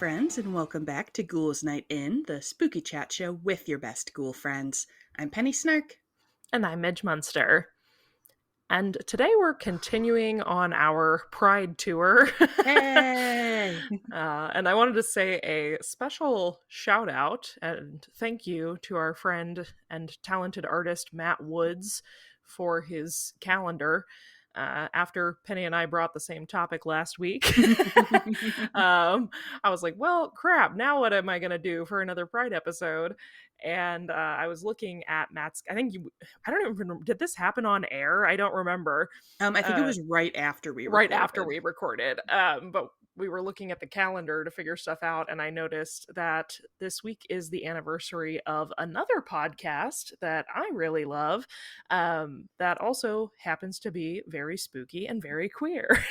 friends, and welcome back to Ghouls Night In, the spooky chat show with your best ghoul friends. I'm Penny Snark. And I'm Midge Munster. And today we're continuing on our Pride tour. Hey! And I wanted to say a special shout out and thank you to our friend and talented artist Matt Woods for his calendar. After Penny and I brought the same topic last week, I was like, well, crap, now what am I going to do for another Pride episode? And I was looking at Matt's, I don't even remember, did this happen on air? I don't remember. I think it was right after we recorded. Right after we recorded. But we were looking at the calendar to figure stuff out, and I noticed that this week is the anniversary of another podcast that I really love, that also happens to be very spooky and very queer.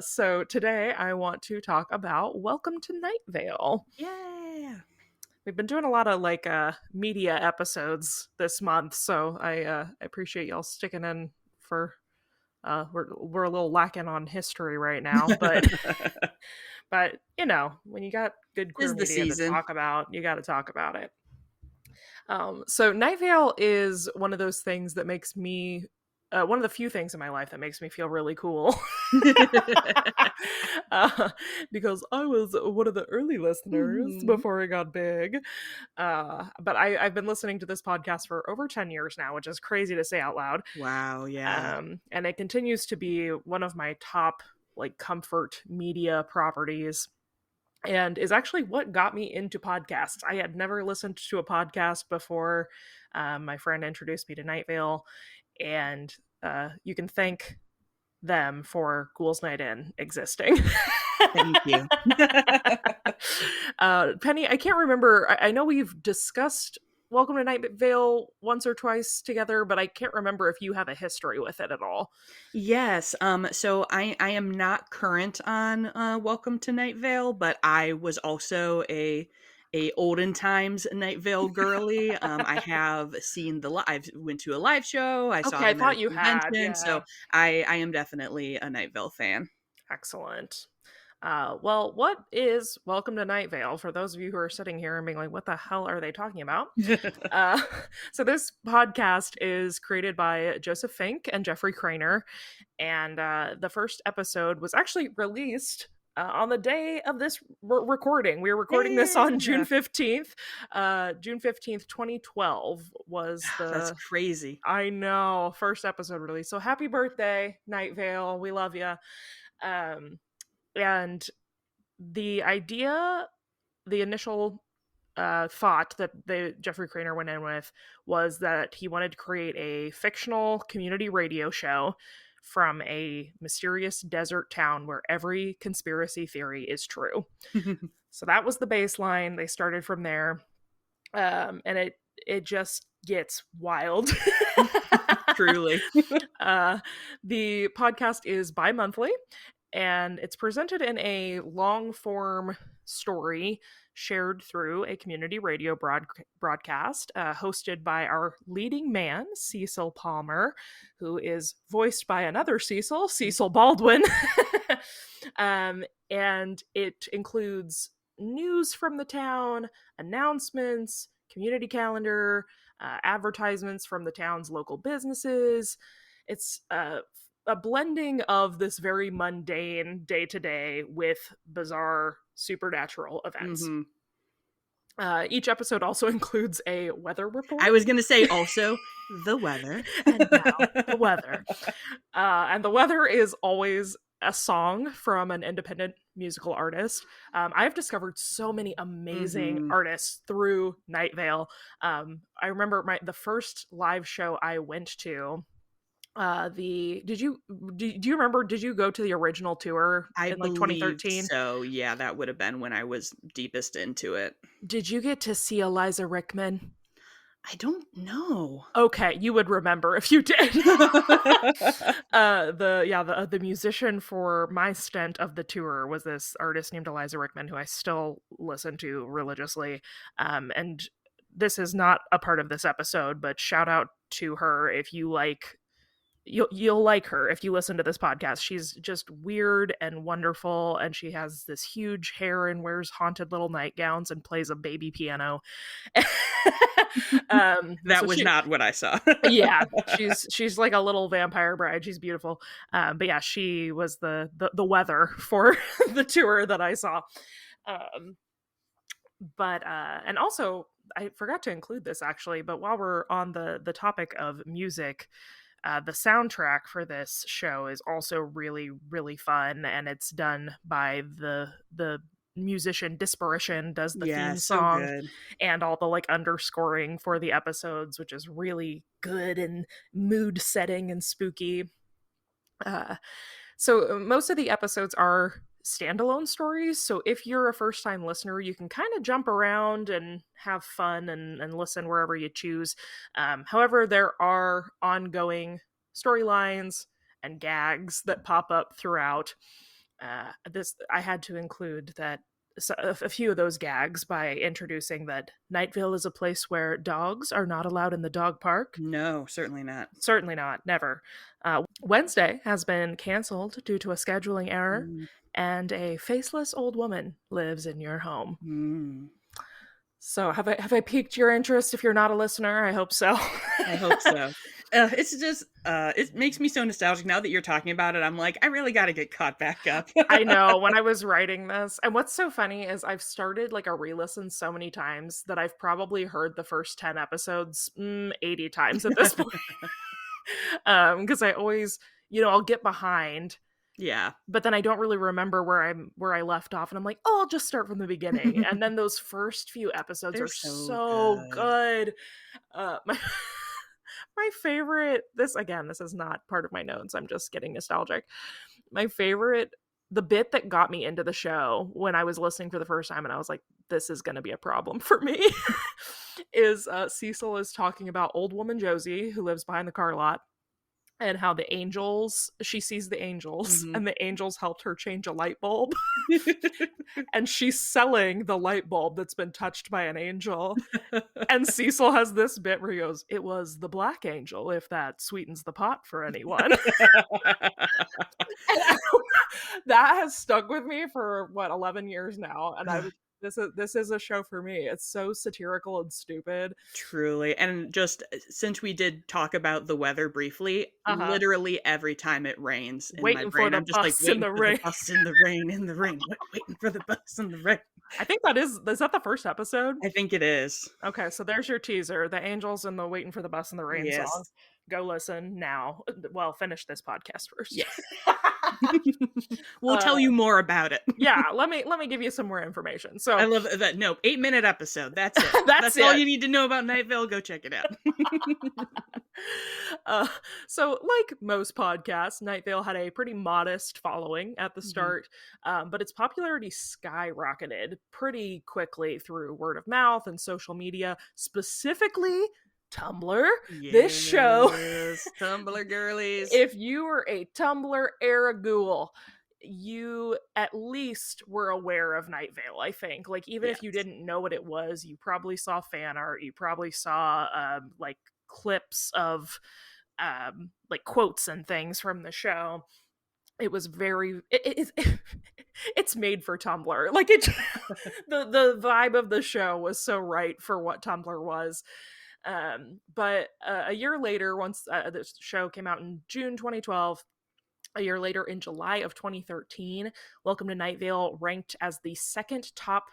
So today I want to talk about Welcome to Night Vale. Yeah! We've been doing a lot of media episodes this month, so I appreciate y'all sticking in for we're a little lacking on history right now, but but you know, when you got good queer media to talk about, you got to talk about it. So Night Vale is one of those things that makes me one of the few things in my life that makes me feel really cool. Because I was one of the early listeners before it got big. But I've been listening to this podcast for over 10 years now, which is crazy to say out loud. Wow, yeah. And it continues to be one of my top comfort media properties, and is actually what got me into podcasts. I had never listened to a podcast before. My friend introduced me to Night Vale, and you can thank them for Ghouls Night In existing. Thank you. Penny, I can't remember. I know we've discussed Welcome to Night Vale once or twice together, but I can't remember if you have a history with it at all. Yes. So I am not current on Welcome to Night Vale, but I was also a olden times Night Vale girly. I have seen I went to a live show. I saw them I at thought a you had. Yeah. So I am definitely a Night Vale fan. Excellent. Well, what is Welcome to Night Vale for those of you who are sitting here and being like, what the hell are they talking about? So this podcast is created by Joseph Fink and Jeffrey Craner, and the first episode was actually released on the day of this recording. We were recording this on June 15th. June 15th, 2012 was the... That's crazy. I know. First episode release. So happy birthday, Night Vale. We love you. And the idea, the initial thought that Jeffrey Craner went in with was that he wanted to create a fictional community radio show from a mysterious desert town where every conspiracy theory is true. So that was the baseline. They started from there. And it just gets wild. Truly. The podcast is bi-monthly, and it's presented in a long-form story shared through a community radio broadcast, hosted by our leading man, Cecil Palmer, who is voiced by another Cecil Baldwin. And it includes news from the town, announcements, community calendar, advertisements from the town's local businesses. It's a blending of this very mundane day-to-day with bizarre supernatural events. Each episode also includes a weather report. I was going to say also the weather. And now the weather. And the weather is always a song from an independent musical artist. I have discovered so many amazing artists through Night Vale. I remember the first live show I went to. Do you remember, did you go to the original tour in 2013? So yeah, that would have been when I was deepest into it. Did you get to see Eliza Rickman? I don't know. Okay, you would remember if you did. The musician for my stint of the tour was this artist named Eliza Rickman, who I still listen to religiously. And this is not a part of this episode, but shout out to her if you like you'll like her if you listen to this podcast. She's just weird and wonderful, and she has this huge hair and wears haunted little nightgowns and plays a baby piano. That So was she, not what I saw. yeah, she's like a little vampire bride. She's beautiful. But yeah, she was the weather for the tour that I saw. Um, but and also I forgot to include this actually, but while we're on the topic of music, the soundtrack for this show is also really really fun, and it's done by the musician Disparition does the Yeah, theme so song good. and all the like underscoring for the episodes, which is really good and mood setting and spooky. uh, so most of the episodes are standalone stories. So if you're a first time listener, you can kind of jump around and have fun and listen wherever you choose. However, there are ongoing storylines and gags that pop up throughout. This I had to include that a few of those gags by introducing that Night Vale is a place where dogs are not allowed in the dog park. No, certainly not. Certainly not, never. Wednesday has been canceled due to a scheduling error, Mm, and a faceless old woman lives in your home. mm. So, have I piqued your interest? If you're not a listener, I hope so. I hope so. It's just it makes me so nostalgic now that you're talking about it. I'm like, I really got to get caught back up. I know when I was writing this, and what's so funny is I've started like a re-listen so many times that I've probably heard the first 10 episodes 80 times at this point. Because I always, I'll get behind, Yeah. but then I don't really remember where I left off, and I'm like, oh, I'll just start from the beginning. And then those first few episodes They're are so so good. good. My my favorite, this is not part of my notes. I'm just getting nostalgic. My favorite, the bit that got me into the show when I was listening for the first time, and I was like, this is going to be a problem for me, is Cecil is talking about old woman Josie who lives behind the car lot, and how she sees the angels, Mhm. and the angels helped her change a light bulb. And she's selling the light bulb that's been touched by an angel. And Cecil has this bit where he goes, "It was the black angel, if that sweetens the pot for anyone." And that has stuck with me for 11 years now. And this is a show for me. It's so satirical and stupid. Truly. And just since we did talk about the weather briefly, Uh-huh. literally every time it rains in my Waiting for brain, the I'm just like bus in waiting the for the rain. bus in the rain, waiting for the bus in the rain. I think is that the first episode? I think it is. Okay, so there's your teaser. The Angels and the Waiting for the Bus in the Rain song. Yes. Go listen now. Well, finish this podcast first. Yes. We'll uh, tell you more about it. yeah, let me give you some more information. So I love that. No, 8-minute episode. That's it. that's That's all it. you need to know about Night Vale. Go check it out. uh, so, like most podcasts, Night Vale had a pretty modest following at the Mhm. start, but its popularity skyrocketed pretty quickly through word of mouth and social media, specifically Tumblr. This show, Yes, Tumblr girlies. if you were a Tumblr era ghoul, you at least were aware of Night Vale, I think. Like, even if you Yes. didn't know what it was, you probably saw fan art, you probably saw like clips of like quotes and things from the show. It was very it's made for Tumblr. Like, it the vibe of the show was so right for what Tumblr was. But a year later, once the show came out in June 2012, a year later in July of 2013, Welcome to Night Vale ranked as the second top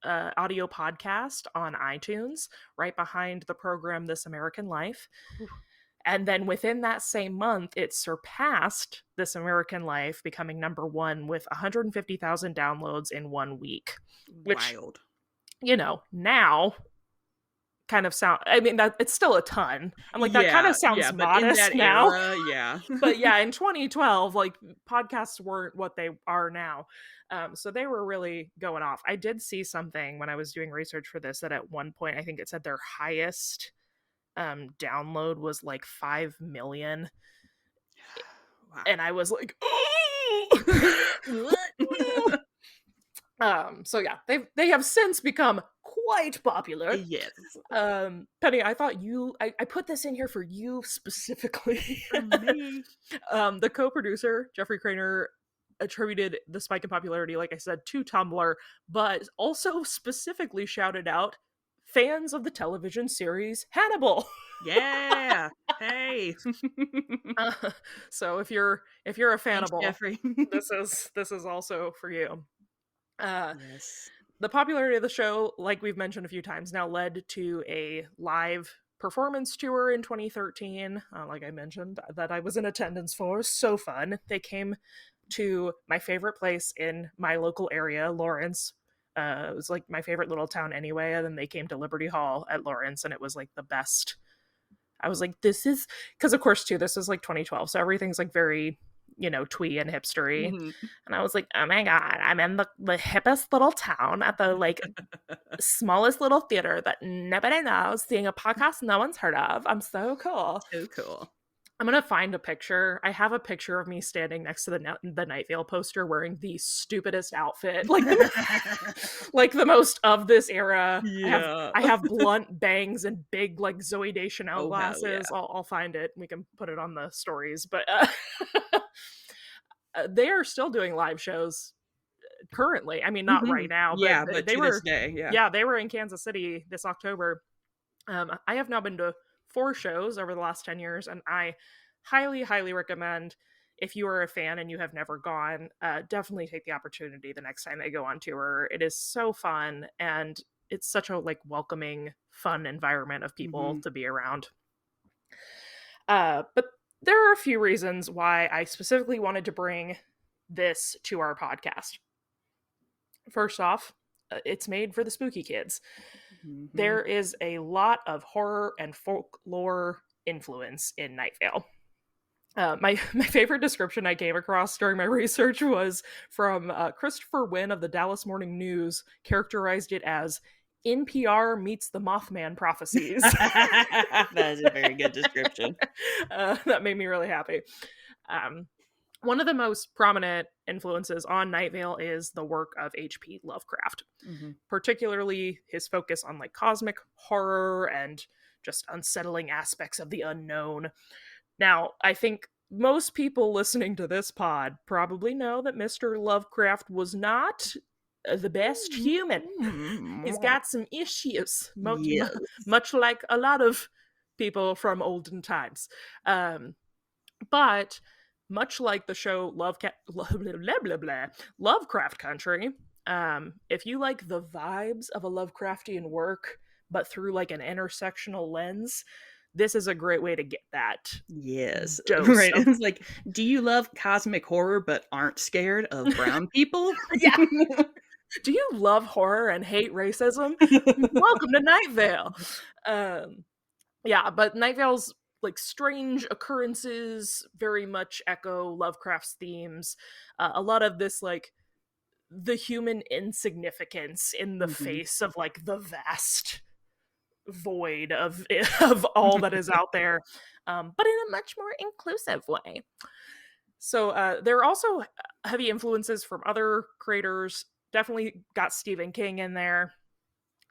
audio podcast on iTunes, right behind the program This American Life. And then within that same month, it surpassed This American Life, becoming number one with 150,000 downloads in 1 week. Which, Wild. now kind of sound, I mean, that it's still a ton. I'm like, that kind Yeah, of sounds yeah, but in modest that now. era, yeah. But yeah, in 2012, like, podcasts weren't what they are now. So they were really going off. I did see something when I was doing research for this that at one point, I think it said their highest download was like 5 million. Wow. And I was like, What? so yeah, they have since become quite popular. Yes. Penny, I thought I put this in here for you specifically. For me. The co-producer, Jeffrey Craner, attributed the spike in popularity, like I said, to Tumblr, but also specifically shouted out fans of the television series Hannibal. Yeah. Hey. Uh, so if you're a Thanks, fanable, Jeffrey. this is also for you. Uh, Yes. the popularity of the show, like we've mentioned a few times now, led to a live performance tour in 2013. Like I mentioned, that I was in attendance for. So fun. They came to my favorite place in my local area, Lawrence. It was like my favorite little town anyway. And then they came to Liberty Hall at Lawrence, and it was like the best. I was like, this is because, of course, too, this is like 2012, so everything's like very, twee and hipstery. Mhm. And I was like, oh my god, I'm in the hippest little town at the like smallest little theater that nobody knows, seeing a podcast no one's heard of. I'm so cool. So cool. I'm gonna find a picture. I have a picture of me standing next to the Night Vale poster wearing the stupidest outfit, like like the most of this era. Yeah. I have blunt bangs and big like Zoe Deschanel Oh, hell yeah. glasses. I'll find it. We can put it on the stories. But they are still doing live shows currently. I mean, not right Mhm. now, but Yeah, but they to this were. day, yeah. Yeah, they were in Kansas City this October. I have now been to 4 shows over the last 10 years, and I highly, highly recommend, if you are a fan and you have never gone, definitely take the opportunity the next time they go on tour. It is so fun, and it's such a like welcoming, fun environment of people Mhm. to be around. But there are a few reasons why I specifically wanted to bring this to our podcast. First off, it's made for the spooky kids. Mhm. There is a lot of horror and folklore influence in Night Vale. My favorite description I came across during my research was from Christopher Wynn of the Dallas Morning News, characterized it as NPR meets the Mothman prophecies. That is a very good description. That made me really happy. One of the most prominent influences on Night Vale is the work of H.P. Lovecraft, Mhm. particularly his focus on like cosmic horror and just unsettling aspects of the unknown. Now, I think most people listening to this pod probably know that Mr. Lovecraft was not the best human. He's got some issues, Yes. much like a lot of people from olden times. But much like the show Lovecraft Country, if you like the vibes of a Lovecraftian work, but through like an intersectional lens, this is a great way to get that Yes. dose Right. of It's like, do you love cosmic horror but aren't scared of brown people? yeah. Do you love horror and hate racism? Welcome to Night Vale. Yeah, but Night Vale's like strange occurrences very much echo Lovecraft's themes. A lot of this like the human insignificance in the Mhm. face of like the vast void of of all that is out there, but in a much more inclusive way. So there are also heavy influences from other creators. Definitely got Stephen King in there.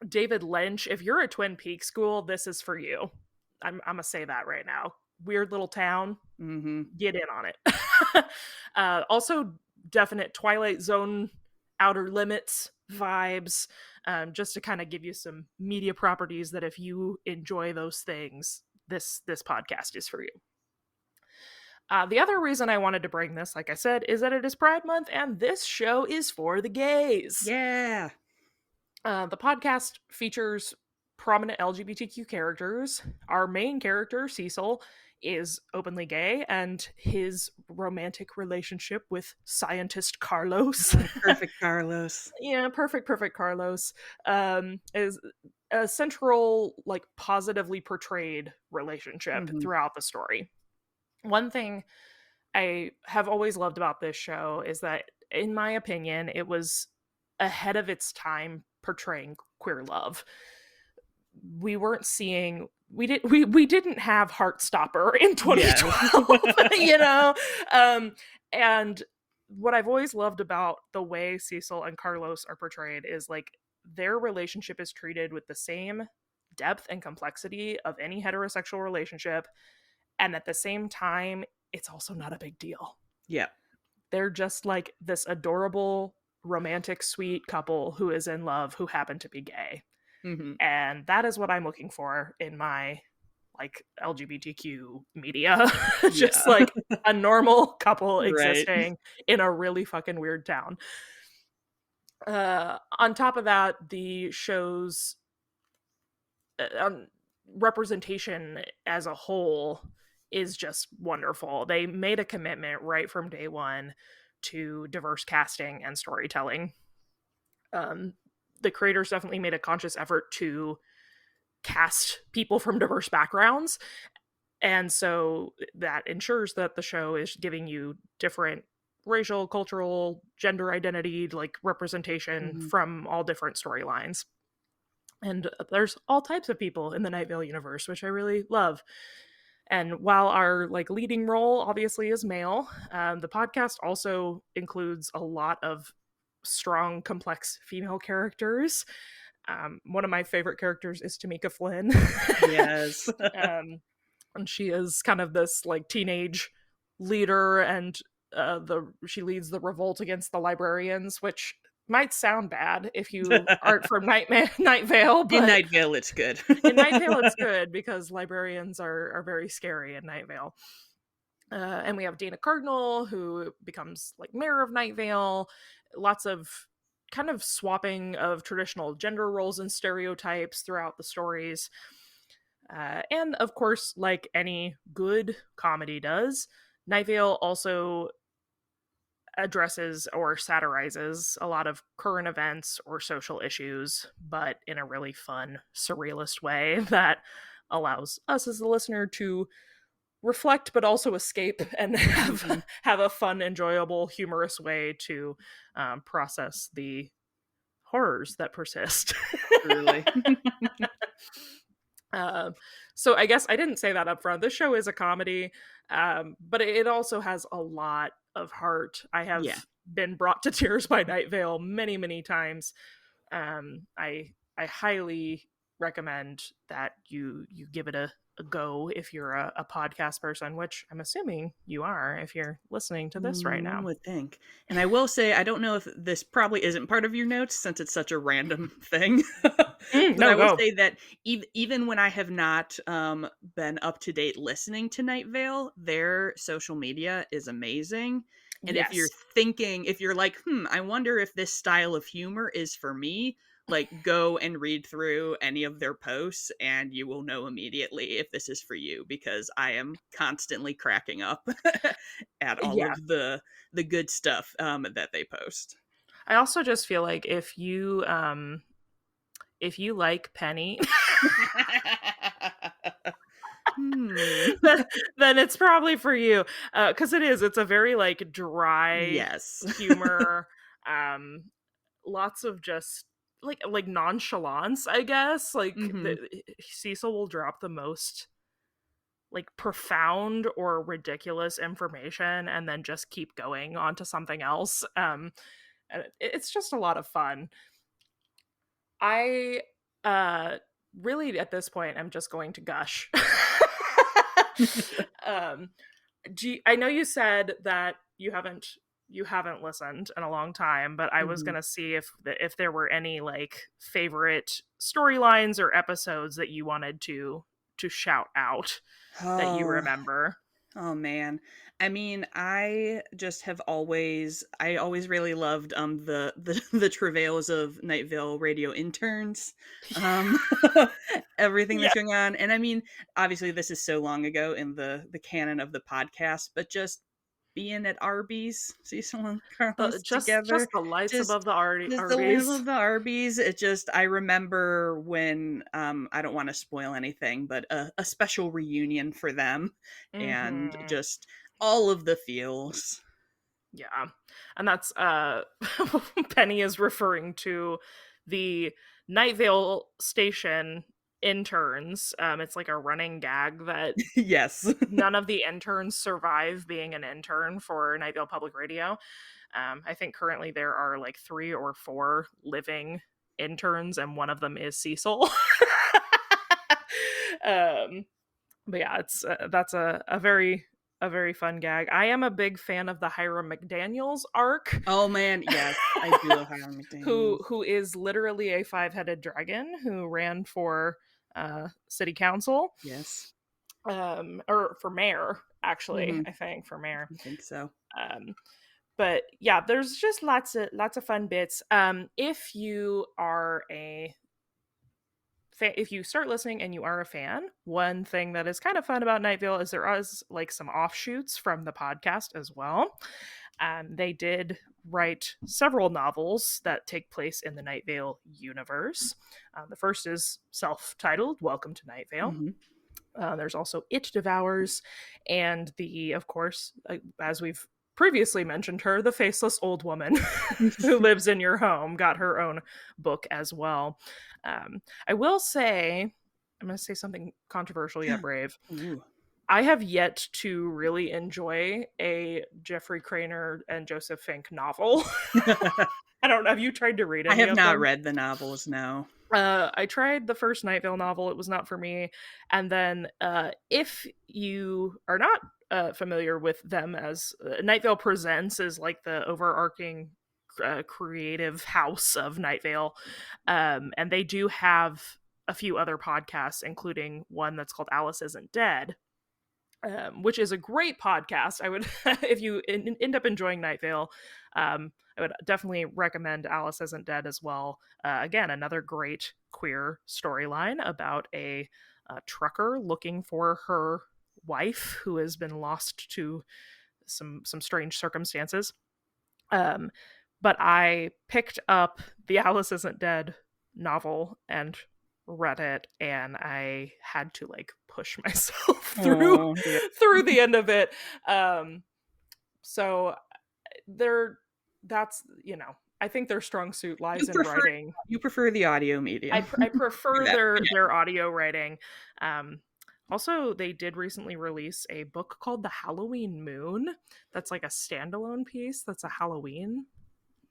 David Lynch. If you're a Twin Peaks school, this is for you. I'm gonna say that right now. Weird little town. Mhm. Get in on it. Also, definite Twilight Zone Outer Limits vibes, just to kind of give you some media properties that if you enjoy those things, this podcast is for you. The other reason I wanted to bring this, like I said, is that it is Pride Month and this show is for the gays. Yeah. The podcast features prominent LGBTQ characters. Our main character, Cecil, is openly gay, and his romantic relationship with scientist Carlos. Perfect, Carlos. Yeah, perfect Carlos, is a central, like, positively portrayed relationship Mhm. throughout the story. One thing I have always loved about this show is that, in my opinion, it was ahead of its time portraying queer love. We weren't seeing we didn't have Heartstopper in Yeah. 2012, you know? And what I've always loved about the way Cecil and Carlos are portrayed is like their relationship is treated with the same depth and complexity of any heterosexual relationship, and at the same time, it's also not a big deal. Yeah. They're just like this adorable, romantic, sweet couple who is in love who happen to be gay. Hmm. And that is what I'm looking for in my like LGBTQ media. Just Yeah. like a normal couple Right. existing in a really fucking weird town. On top of that, the show's representation as a whole is just wonderful. They made a commitment right from day one to diverse casting and storytelling. Um, the creators definitely made a conscious effort to cast people from diverse backgrounds. And so that ensures that the show is giving you different racial, cultural, gender identity, like representation Hmm. from all different storylines. And there's all types of people in the Night Vale universe, which I really love. And while our like leading role obviously is male, the podcast also includes a lot of strong, complex female characters. One of my favorite characters is Tamika Flynn. Yes. um, and she is kind of this like teenage leader, and she leads the revolt against the librarians, which might sound bad if you aren't from Night Vale, In but Night Vale, it's good. in Night Vale it's good because librarians are very scary in Night Vale. And we have Dana Cardinal, who becomes like mayor of Night Vale. Lots of kind of swapping of traditional gender roles and stereotypes throughout the stories. And of course, like any good comedy does, Night Vale also addresses or satirizes a lot of current events or social issues, but in a really fun, surrealist way that allows us as the listener to reflect but also escape and Hmm. have a fun, enjoyable, humorous way to process the horrors that persist. Truly. Um, so I guess I didn't say that up front. This show is a comedy, but it also has a lot of heart. I have Yeah. been brought to tears by Night Vale many, many times. I highly recommend that you give it a go if you're a podcast person, which I'm assuming you are if you're listening to this right One now. would think. And I will say, I don't know if this probably isn't part of your notes since it's such a random thing. But No, I will go. say that even when I have not been up to date listening to Night Vale, their social media is amazing. And if you're Yes. thinking, if you're like, I wonder if this style of humor is for me, like go and read through any of their posts and you will know immediately if this is for you because I am constantly cracking up at all Yeah. of the good stuff that they post. I also just feel like if you like Penny, Hmm. then, then it's probably for you. Because it's a very like dry Yes. humor. Um, Lots of just like nonchalance, I guess. Like Hmm. Cecil will drop the most like profound or ridiculous information and then just keep going on to something else. And it's just a lot of fun. I really at this point I'm just going to gush. um I know you said that you haven't listened in a long time, but I was Hmm. gonna see if there were any like favorite storylines or episodes that you wanted to shout out that you Oh, remember. oh man. I mean, I always really loved the travails of Night Vale radio interns. Um everything Yeah, that's going on. And I mean, obviously this is so long ago in the canon of the podcast, but just being at Arby's, Cecil and Carlos just together, the lights just above the just the light Arby's. of the Arby's. It just I remember when I don't want to spoil anything, but a special reunion for them and Hmm. just all of the feels. Yeah. And that's Penny is referring to the Night Vale station interns. It's like a running gag that Yes. none of the interns survive being an intern for Night Vale Public Radio. I think currently there are like 3 or 4 living interns, and one of them is Cecil. um, but yeah, it's that's a very fun gag. I am a big fan of the Hiram McDaniels arc, Oh man, yes, I do love Hiram McDaniels. who is literally a five-headed dragon who ran for city council, Yes. or for mayor, actually, Hmm. I think for mayor. I think so. Um, but yeah, there's just lots of fun bits. If you are a if you start listening and you are a fan, one thing that is kind of fun about Night Vale is there is like some offshoots from the podcast as well. They did write several novels that take place in the Night Vale universe. The first is self-titled "Welcome to Night Vale." Hmm. There's also It Devours, and of course, as we've previously mentioned her, the faceless old woman who lives in your home, got her own book as well. I will say, I'm going to say something controversial yet brave. Ooh. I have yet to really enjoy a Jeffrey Craner and Joseph Fink novel. I don't know. Have you tried to read I any have of not them? read the novels, no. I tried the first Night Vale novel. It was not for me. And then, if you are not familiar with them, as Night Vale Presents is like the overarching creative house of Night Vale, and they do have a few other podcasts, including one that's called Alice Isn't Dead. Which is a great podcast. I would, if you end up enjoying Night Vale, I would definitely recommend Alice Isn't Dead as well. Again, another great queer storyline about a trucker looking for her wife who has been lost to some strange circumstances. Um, but I picked up the Alice Isn't Dead novel and read it, and I had to like push myself Oh, yeah. through the end of it. So they're that's I think their strong suit You lies in prefer writing. you prefer the audio medium. I For prefer that. their audio writing. Um, Also, they did recently release a book called The Halloween Moon. That's like a standalone piece. That's a Halloween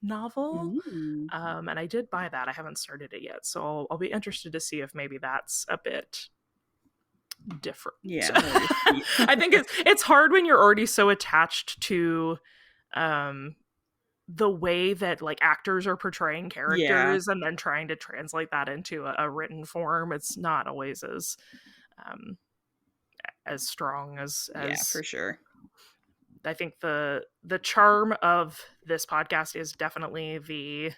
novel. Ooh. And I did buy that. I haven't started it yet, so I'll be interested to see if maybe that's a bit different. Yeah, more your speed. I think it's hard when you're already so attached to um the way that like actors are portraying Yeah. characters and then trying to translate that into a written form. It's not always um as strong Yeah, as for sure. I think the charm of this podcast is definitely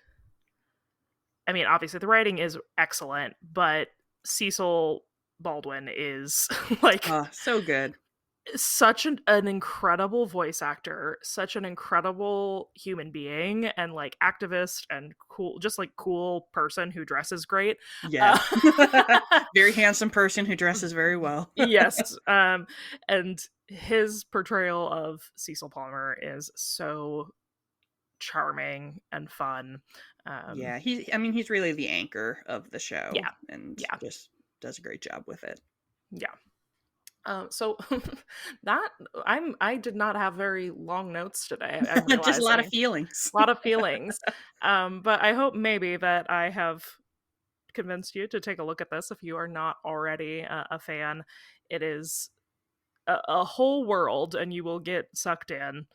I mean, obviously the writing is excellent, but Cecil Baldwin is like Oh, so good. such an incredible voice actor, such an incredible human being, and like activist and cool, just like cool person who dresses great. Yes. Uh, Very handsome person who dresses very well. yes, and his portrayal of Cecil Palmer is so charming and fun. Yeah, I mean he's really the anchor of the show Yeah, and yeah, just does a great job with it. yeah. So that I did not have very long notes today. I'm Just a lot of realizing feelings. a lot of feelings, but I hope maybe that I have convinced you to take a look at this if you are not already a fan. It is a whole world, and you will get sucked in.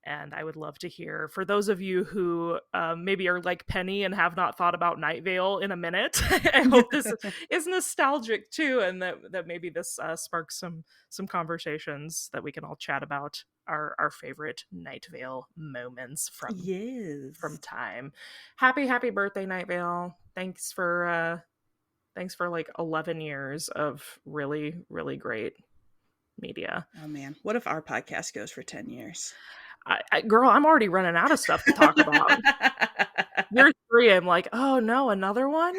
And I would love to hear, for those of you who maybe are like Penny and have not thought about Night Vale in a minute, I hope this is nostalgic too, and that maybe this sparks some conversations that we can all chat about our favorite Night Vale moments from Yes. time. Happy birthday, Night Vale! Thanks for like 11 years of really great media. Oh man, what if our podcast goes for 10 years? Girl, I'm already running out of stuff to talk about. Year 3, I'm like, oh no, another one?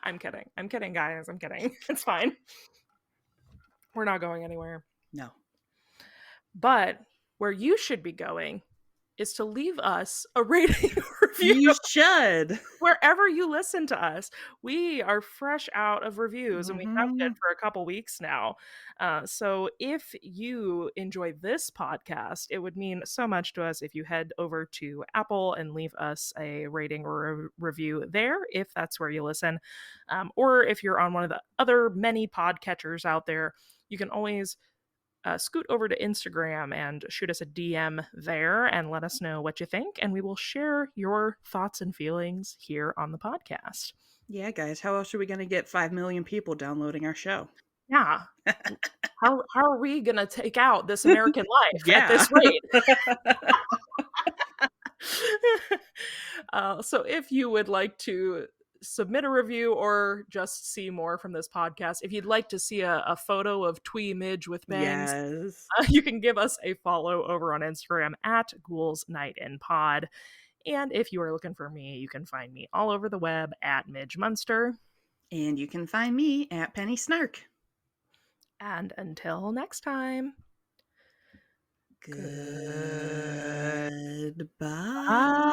I'm kidding, guys. I'm kidding. It's fine. We're not going anywhere. No. But where you should be going is to leave us a rating you You should. wherever you listen to us. We are fresh out of reviews, and we have been Mhm. for a couple weeks now. So if you enjoy this podcast, it would mean so much to us if you head over to Apple and leave us a rating or a review there, if that's where you listen. Or if you're on one of the other many podcatchers out there, you can always scoot over to Instagram and shoot us a DM there and let us know what you think, and we will share your thoughts and feelings here on the podcast. Yeah, guys, how else are we gonna get 5 million people downloading our show? Yeah. How are we gonna take out this American life at Yeah. this rate? So if you would like to submit a review or just see more from this podcast, if you'd like to see a photo of Twee Midge with bangs, Yes. you can give us a follow over on Instagram at Ghouls Night in Pod. And if you are looking for me, you can find me all over the web at Midge Munster. And you can find me at Penny Snark. And until next time, Goodbye. bye.